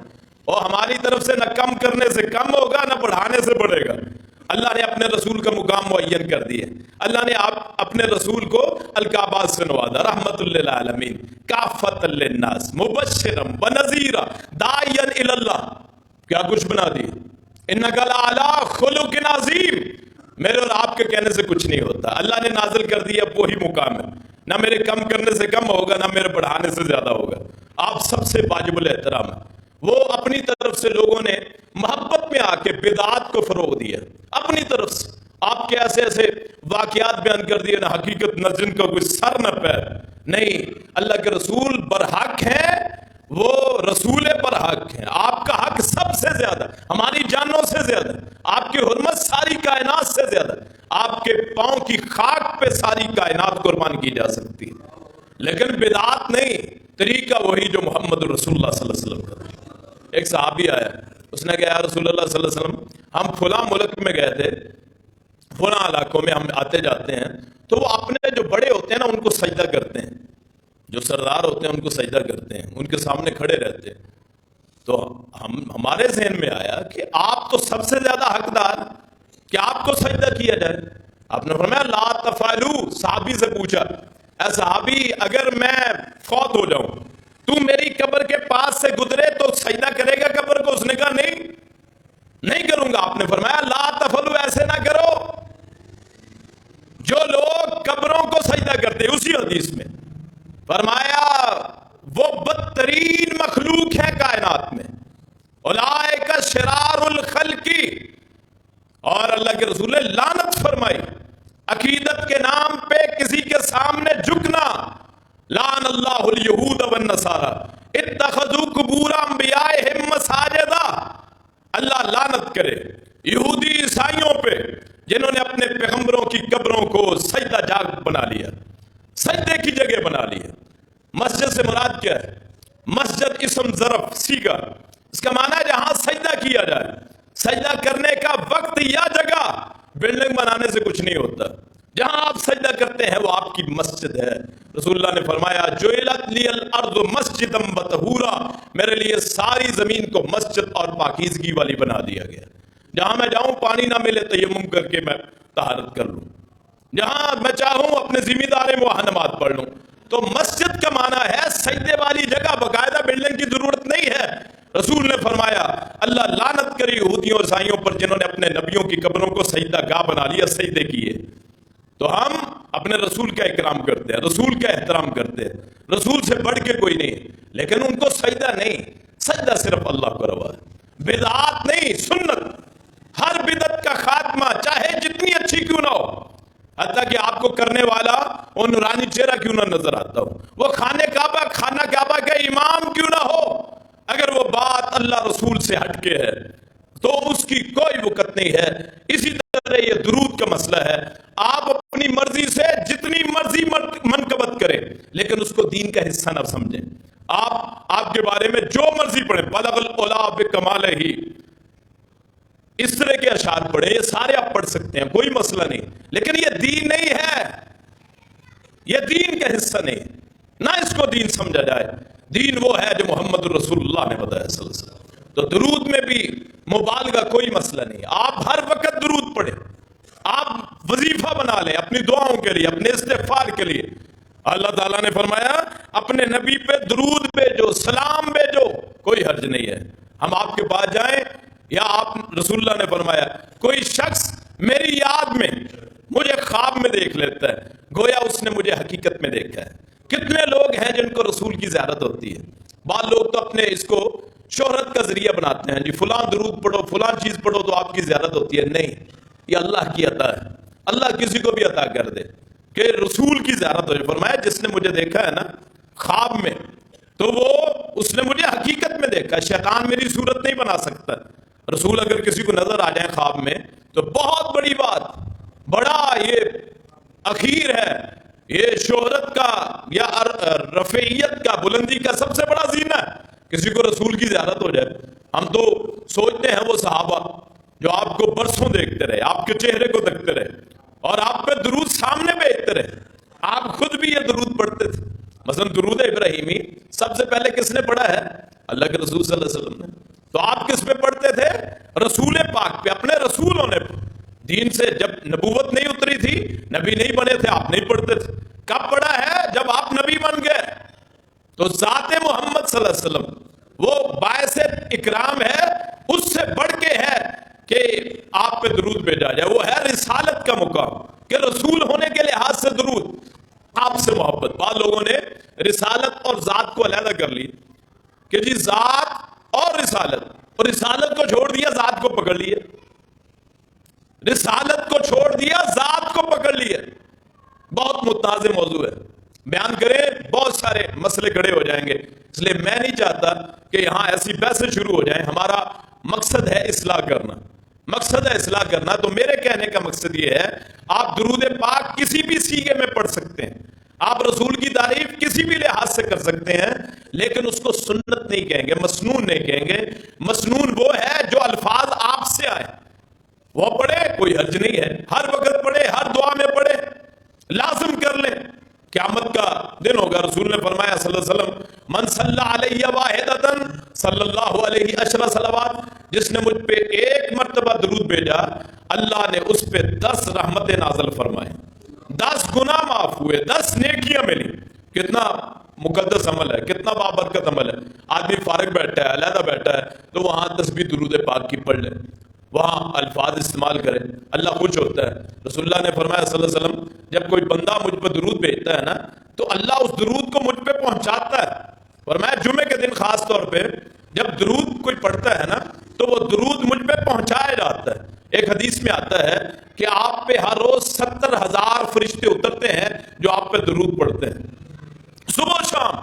اور ہماری طرف سے نہ کم کرنے سے کم ہوگا، نہ بڑھانے سے بڑھے گا۔ اللہ نے اپنے رسول کا مقام معین کر دیا. اللہ نے اپنے رسول کو القابات سے نوازا. رحمت للعالمین، کافۃ للناس، مبشرا ونذیرا داعیا الی اللہ. کیا کچھ بنا دی. انک لعلی خلق عظیم. میرے اور آپ کے کہنے سے کچھ نہیں ہوتا. اللہ نے نازل کر دیا، وہی مقام ہے. نہ میرے کم کرنے سے کم ہوگا، نہ میرے بڑھانے سے زیادہ ہوگا. آپ سب سے واجب الاحترام ہیں. وہ اپنی طرف سے لوگوں نے محبت میں آ کے بدعات کو فروغ دیا. اپنی طرف سے آپ کے ایسے ایسے واقعات بیان کر دیے، نہ حقیقت نہ جن کا کوئی سر نہ پیر. نہیں، اللہ کے رسول برحق ہیں، وہ رسول برحق ہیں. آپ کا حق سب سے زیادہ، ہماری جانوں سے زیادہ. آپ کی حرمت ساری کائنات سے زیادہ. آپ کے پاؤں کی خاک پہ ساری کائنات قربان کی جا سکتی ہے، لیکن بدعات نہیں. طریقہ وہی جو محمد رسول اللہ صلی اللہ علیہ وسلم کا. ایک صحابی آیا، اس نے کہا یا رسول اللہ صلی اللہ علیہ وسلم، ہم فلاں ملک میں گئے تھے، فلاں علاقوں میں ہم آتے جاتے ہیں، تو وہ اپنے جو بڑے ہوتے ہیں نا ان کو سجدہ کرتے ہیں، جو سردار ہوتے ہیں ان کو سجدہ کرتے ہیں، ان کے سامنے کھڑے رہتے ہیں. تو ہمارے ذہن میں آیا کہ آپ تو سب سے زیادہ حقدار کہ آپ کو سجدہ کیا جائے. آپ نے فرمایا لا تفعلوا. صحابی سے پوچھا، اے صحابی اگر میں فوت ہو جاؤں، تو میری قبر کے پاس سے گزرے تو سجدہ کرے گا قبر کو؟ اس نے کہا نہیں کروں گا. آپ نے فرمایا لا تفعلوا، ایسے نہ کرو جو لوگ قبروں کو سجدہ کرتے. اسی حدیث میں فرمایا وہ بدترین مخلوق ہے کائنات میں. اولئک شرار الخلق. اور اللہ کے رسول نے لعنت فرمائی عقیدت کے نام پہ کسی کے سامنے جھکنا. لعن اللہ الیہود والنصارى اتخذوا قبور انبیائہم مساجدا. اللہ لعنت کرے یہودی عیسائیوں پہ جنہوں نے اپنے پیغمبروں کی قبروں کو سجدہ جاگ بنا لیا، سجدے کی جگہ بنا لیا. مسجد سے مراد کیا ہے؟ مسجد اسم ظرف سیگا، اس کا معنی ہے جہاں سجدہ کیا جائے. سجدہ کرنے کا وقت یا جگہ بلڈنگ بنانے سے کچھ نہیں ہوتا. جہاں آپ سجدہ کرتے ہیں وہ آپ کی مسجد ہے. رسول اللہ نے فرمایا جعلت لی الارض مسجدا وطہورا، میرے لیے ساری زمین کو مسجد اور پاکیزگی والی بنا دیا گیا. جہاں میں جاؤں پانی نہ ملے تیمم کر کے میں طہارت کر لوں، جہاں میں چاہوں اپنے ذمہ دارے میں وہاں نماز پڑھ لوں. تو مسجد کا معنی ہے سجدے والی جگہ، باقاعدہ بلڈنگ کی ضرورت نہیں ہے. رسول نے فرمایا اللہ لعنت کری یہودیوں اور عیسائیوں پر جنہوں نے اپنے نبیوں کی قبروں کو سجدہ گاہ بنا لیا، سجدے کیے. تو ہم اپنے رسول کا اکرام کرتے ہیں، رسول کا احترام کرتے ہیں، رسول سے بڑھ کے کوئی نہیں، لیکن ان کو سجدہ نہیں. سجدہ صرف اللہ کو روا ہے، بدعات نہیں، سنت. ہر بدعت کا خاتمہ چاہے جتنی اچھی کیوں نہ ہو، حتیٰ کہ آپ کو کرنے والا وہ نورانی چہرہ کیوں نہ نظر آتا ہو، وہ خانہ کعبہ کا امام کیوں نہ ہو، اگر وہ بات اللہ رسول سے ہٹ کے ہے تو اس کی کوئی وقت نہیں ہے. اسی طرح یہ درود کا مسئلہ ہے. آپ اپنی مرضی سے جتنی مرضی منقبت کریں، لیکن اس کو دین کا حصہ نہ سمجھیں. آپ کے بارے میں جو مرضی پڑھیں، بلغ العلا بکمالہ، اس طرح کے اشعار پڑھیں، یہ سارے آپ پڑھ سکتے ہیں، کوئی مسئلہ نہیں، لیکن یہ دین نہیں ہے، یہ دین کا حصہ نہیں. نہ اس کو دین سمجھا جائے. دین وہ ہے جو محمد رسول اللہ نے بتایا صلی اللہ علیہ وسلم. تو درود میں بھی مبالغہ کوئی مسئلہ نہیں. آپ ہر وقت درود پڑھیں، آپ وظیفہ بنا لیں اپنی دعاؤں کے لیے، اپنے استغفار کے لیے. اللہ تعالیٰ نے فرمایا اپنے نبی پہ درود بھیجو، سلام بھیجو، کوئی حرج نہیں ہے. ہم آپ کے پاس جائیں، یا آپ رسول اللہ نے فرمایا کوئی شخص میری یاد میں مجھے خواب میں دیکھ لیتا ہے، گویا اس نے مجھے حقیقت میں دیکھا ہے. کتنے لوگ ہیں جن کو رسول کی زیارت ہوتی ہے. بعض لوگ تو اپنے اس کو شہرت کا ذریعہ بناتے ہیں، جی فلاں درود پڑھو، فلاں چیز پڑھو تو آپ کی زیارت ہوتی ہے. نہیں، یہ اللہ کی عطا ہے. اللہ کسی کو بھی عطا کر دے کہ رسول کی زیارت ہو جائے. فرمایا جس نے مجھے دیکھا ہے نا خواب میں، تو وہ اس نے مجھے حقیقت میں دیکھا. شیطان میری صورت نہیں بنا سکتا. رسول اگر کسی کو نظر آ جائے خواب میں تو بہت بڑی بات، بڑا یہ اخیر ہے، یہ شہرت کا یا رفعیت کا، بلندی کا سب سے بڑا زینہ ہے کسی کو رسول کی زیارت ہو جائے. ہم تو سوچتے ہیں وہ صحابہ جو آپ کو برسوں دیکھتے رہے، آپ کے چہرے کو دیکھتے رہے اور آپ پہ درود سامنے بھیجتے رہے. آپ خود بھی یہ درود پڑھتے تھے. مثلا درود ابراہیمی سب سے پہلے کس نے پڑھا ہے؟ اللہ کے رسول صلی اللہ علیہ وسلم نے. تو آپ کس پہ پڑھتے تھے؟ رسول پاک پہ، اپنے رسول ہونے پہ. دین سے جب نبوت نہیں اتری تھی، نبی نہیں بنے تھے، آپ نہیں پڑھتے تھے. کب پڑھا ہے؟ جب آپ نبی بن گئے. تو ذات محمد صلی اللہ علیہ وسلم وہ باعث اکرام ہے، اس سے بڑھ کے ہے کہ آپ پہ درود بھیجا جائے. وہ ہے رسالت کا مقام کہ رسول ہونے کے لحاظ سے درود، آپ سے محبت. بعض لوگوں نے رسالت اور ذات کو علیحدہ کر لی کہ جی ذات اور رسالت، اور رسالت کو چھوڑ دیا، ذات کو پکڑ لیے. رسالت کو چھوڑ دیا، ذات کو پکڑ لیے. بہت متنازع موضوع ہے، بیان کریں بہت سارے مسئلے کھڑے ہو جائیں گے. اس لیے میں نہیں چاہتا کہ یہاں ایسی بحثیں شروع ہو جائیں. ہمارا مقصد ہے اصلاح کرنا، مقصد ہے اصلاح کرنا. تو میرے کہنے کا مقصد یہ ہے، آپ درود پاک کسی بھی سیغے میں پڑھ سکتے ہیں، آپ رسول کی تعریف کسی بھی لحاظ سے کر سکتے ہیں، لیکن اس کو سنت نہیں کہیں گے، مسنون نہیں کہیں گے. مسنون وہ ہے جو الفاظ آپ سے آئے وہ پڑھے، کوئی حرج نہیں ہے. ہر وقت پڑھے، ہر دعا میں پڑھے، لازم کر لیں. قیامت کا دن ہوگا، رسول نے فرمایا صلی اللہ علیہ وسلم، من صلی علیہ واحدۃ صلی اللہ علیہ عشر صلوات، جس نے مجھ پہ ایک مرتبہ درود بھیجا، اللہ نے اس پہ 10 رحمتیں نازل فرمائیں، 10 گناہ معاف ہوئے، 10 نیکیاں ملی. کتنا مقدس عمل ہے، کتنا بابرکت عمل ہے. آدمی فارغ بیٹھا ہے، علیحدہ بیٹھا ہے، تو وہاں تسبیح درود پاک کی پڑھ لے، وہاں الفاظ استعمال کرے، اللہ خوش ہوتا ہے. رسول اللہ نے فرمایا صلی اللہ علیہ وسلم، جب کوئی بندہ مجھ پہ درود بھیجتا ہے نا، تو اللہ اس درود کو مجھ پہ پہنچاتا ہے. فرمایا جمعے کے دن خاص طور پہ جب درود کوئی پڑھتا ہے نا، تو وہ درود مجھ پہ پہنچایا جاتا ہے. ایک حدیث میں آتا ہے کہ آپ پہ ہر روز 70,000 فرشتے اترتے ہیں جو آپ پہ درود پڑھتے ہیں. صبح شام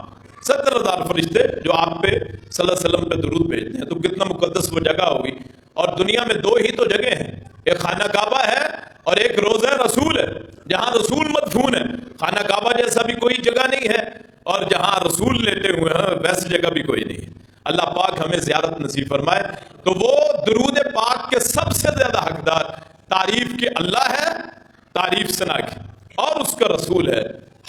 70,000 فرشتے جو آپ پہ صلی اللہ علیہ وسلم پہ درود بھیجتے ہیں. تو کتنا مقدس وہ جگہ ہوگی. اور دنیا میں 2 ہی تو جگہ ہیں، ایک خانہ کعبہ ہے اور ایک روضہ رسول ہے، جہاں رسول مدفون ہے. خانہ کعبہ جیسا بھی کوئی جگہ نہیں ہے، اور جہاں رسول لیٹے ہوئے ہیں ویسی جگہ بھی کوئی نہیں ہے. اللہ پاک ہمیں زیارت نصیب فرمائے. تو وہ درود پاک کے سب سے زیادہ حقدار تعریف کے اللہ ہے، تعریف ثنا کی، اور اس کا رسول ہے.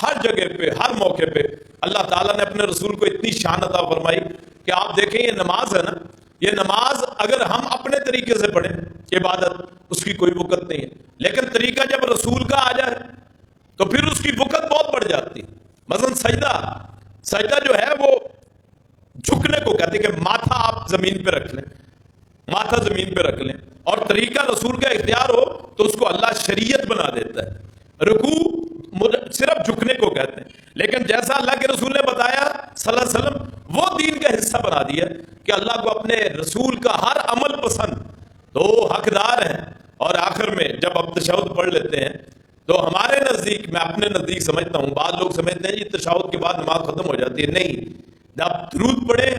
ہر جگہ پہ، ہر موقع پہ اللہ تعالیٰ نے اپنے رسول کو اتنی شان عطا فرمائی کہ آپ دیکھیں یہ نماز ہے نا، یہ نماز اگر ہم اپنے طریقے سے پڑھیں، عبادت اس کی کوئی وقت نہیں ہے، لیکن طریقہ جب رسول کا آ جائے تو پھر اس کی وقت بہت بڑھ جاتی. مثلا سجدہ جو ہے وہ جھکنے کو کہتے ہیں کہ ماتھا آپ زمین پہ رکھ لیں، ماتھا زمین پہ رکھ لیں، اور طریقہ رسول کا اختیار ہو تو اس کو اللہ شریعت بنا دیتا ہے. رکوع صرف جھکنے کو کہتے ہیں، لیکن جیسا اللہ کے رسول نے بتایا صلی اللہ علیہ وسلم، وہ دین کا حصہ بنا دیا کہ اللہ کو اپنے رسول کا ہر عمل پسند، تو حقدار ہیں. اور آخر میں جب آپ تشہد پڑھ لیتے ہیں تو ہمارے نزدیک، میں اپنے نزدیک سمجھتا ہوں، بعض لوگ سمجھتے ہیں جی تشہد کے بعد نماز ختم ہو جاتی ہے. نہیں، جب درود پڑھے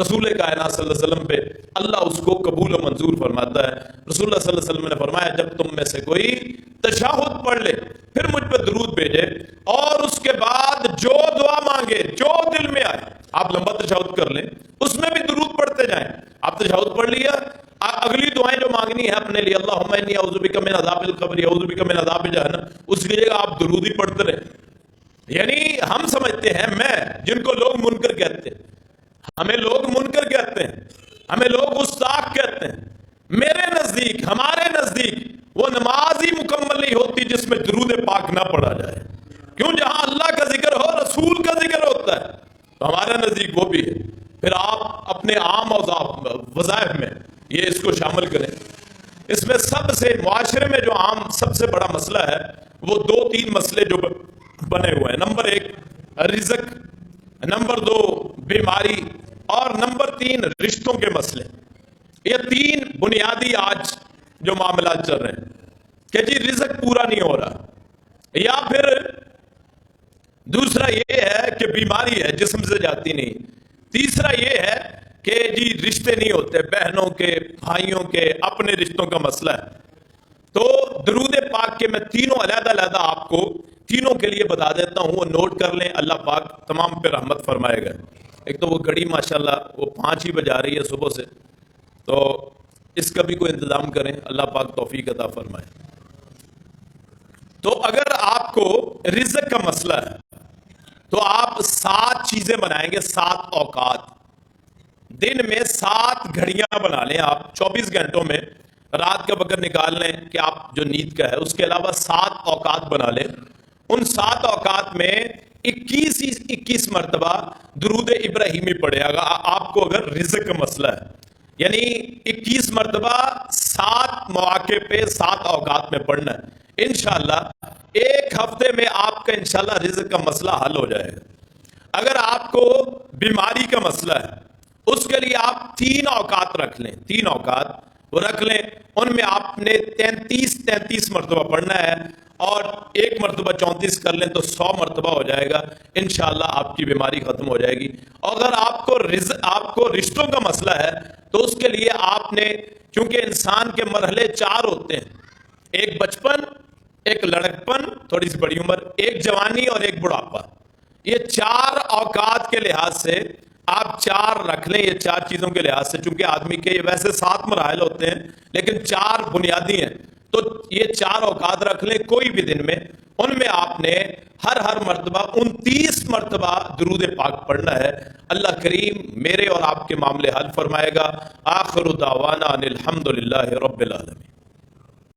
رسول کائنات صلی اللہ علیہ وسلم پہ، اللہ اس کو قبول و منظور فرماتا ہے. رسول اللہ صلی اللہ علیہ وسلم نے فرمایا جب تم میں سے کوئی تشہد پڑھ لے، پھر مجھ پہ درود بھیجے، اور اس کے بعد جو دعا مانگے، جو دل میں آئے، آپ لمبا تشہد کر لیں، اس میں بھی درود پڑھتے جائیں. آپ تشہد پڑھ لیا، اگلی دعائیں جو مانگنی ہے اپنے لیے، اللہم انی اعوذ بک من عذاب القبر اعوذ بک من عذاب جہنم، اس کی جگہ آپ درود ہی پڑھتے رہیں. یعنی ہم سمجھتے ہیں، میں جن کو لوگ منکر کہتے ہیں، ہمیں لوگ منکر کہتے ہیں، ہمیں لوگ گستاخ کہتے ہیں، میرے نزدیک، ہمارے نزدیک وہ نماز ہی مکمل نہیں ہوتی جس میں درود پاک نہ پڑھا جائے. کیوں؟ جہاں اللہ کا ذکر ہو، رسول کا ذکر ہوتا ہے، تو ہمارے نزدیک وہ بھی ہے. پھر آپ اپنے عام وظائف میں یہ اس کو شامل کریں. اس میں سب سے معاشرے میں جو عام سب سے بڑا مسئلہ ہے وہ 2-3 مسئلے جو بنے ہوئے ہیں. نمبر 1 رزق، نمبر 2 بیماری، اور نمبر 3 رشتوں کے مسئلے. یہ 3 بنیادی آج جو معاملات چل رہے ہیں کہ جی رزق پورا نہیں ہو رہا، یا پھر دوسرا یہ ہے کہ بیماری ہے جسم سے جاتی نہیں، تیسرا یہ ہے کہ جی رشتے نہیں ہوتے، بہنوں کے، بھائیوں کے، اپنے رشتوں کا مسئلہ ہے. تو درود پاک کے میں تینوں علیحدہ آپ کو تینوں کے لیے بتا دیتا ہوں، وہ نوٹ کر لیں، اللہ پاک تمام پہ رحمت فرمائے گا. ایک تو وہ گھڑی ماشاءاللہ وہ 5 ہی بجا رہی ہے صبح سے، تو اس کا بھی کوئی انتظام کریں، اللہ پاک توفیق عطا فرمائے. تو اگر آپ کو رزق کا مسئلہ ہے تو آپ 7 چیزیں بنائیں گے، 7 اوقات، دن میں 7 گھڑیاں بنا لیں آپ. 24 گھنٹوں میں رات کا وقت نکال لیں کہ آپ جو نیند کا ہے، اس کے علاوہ 7 اوقات بنا لیں، ان 7 اوقات میں 21 مرتبہ درود ابراہیمی پڑھے گا آپ کو اگر رزق کا مسئلہ ہے، یعنی 21 مرتبہ 7 مواقع پہ 7 اوقات میں پڑھنا ہے، انشاءاللہ ایک ہفتے میں آپ کا انشاءاللہ رزق کا مسئلہ حل ہو جائے گا۔ اگر آپ کو بیماری کا مسئلہ ہے، اس کے لیے آپ 3 اوقات رکھ لیں، 3 اوقات وہ رکھ لیں، ان میں آپ نے 33 مرتبہ پڑھنا ہے، اور 1 مرتبہ 34 کر لیں تو 100 مرتبہ ہو جائے گا، انشاءاللہ آپ کی بیماری ختم ہو جائے گی۔ اگر آپ کو رشتوں کا مسئلہ ہے تو اس کے لیے آپ نے، چونکہ انسان کے مرحلے 4 ہوتے ہیں، ایک بچپن، ایک لڑکپن تھوڑی سی بڑی عمر، ایک جوانی اور ایک بڑھاپا، یہ 4 اوقات کے لحاظ سے آپ 4 رکھ لیں، یہ 4 چیزوں کے لحاظ سے، چونکہ آدمی کے ویسے 7 مراحل ہوتے ہیں لیکن 4 بنیادی ہیں، تو یہ 4 اوقات رکھ لیں کوئی بھی دن میں، ان میں آپ نے ہر مرتبہ 29 مرتبہ درود پاک پڑھنا ہے۔ اللہ کریم میرے اور آپ کے معاملے حل فرمائے گا۔ آخر دعوانا ان الحمد للہ رب العالمین۔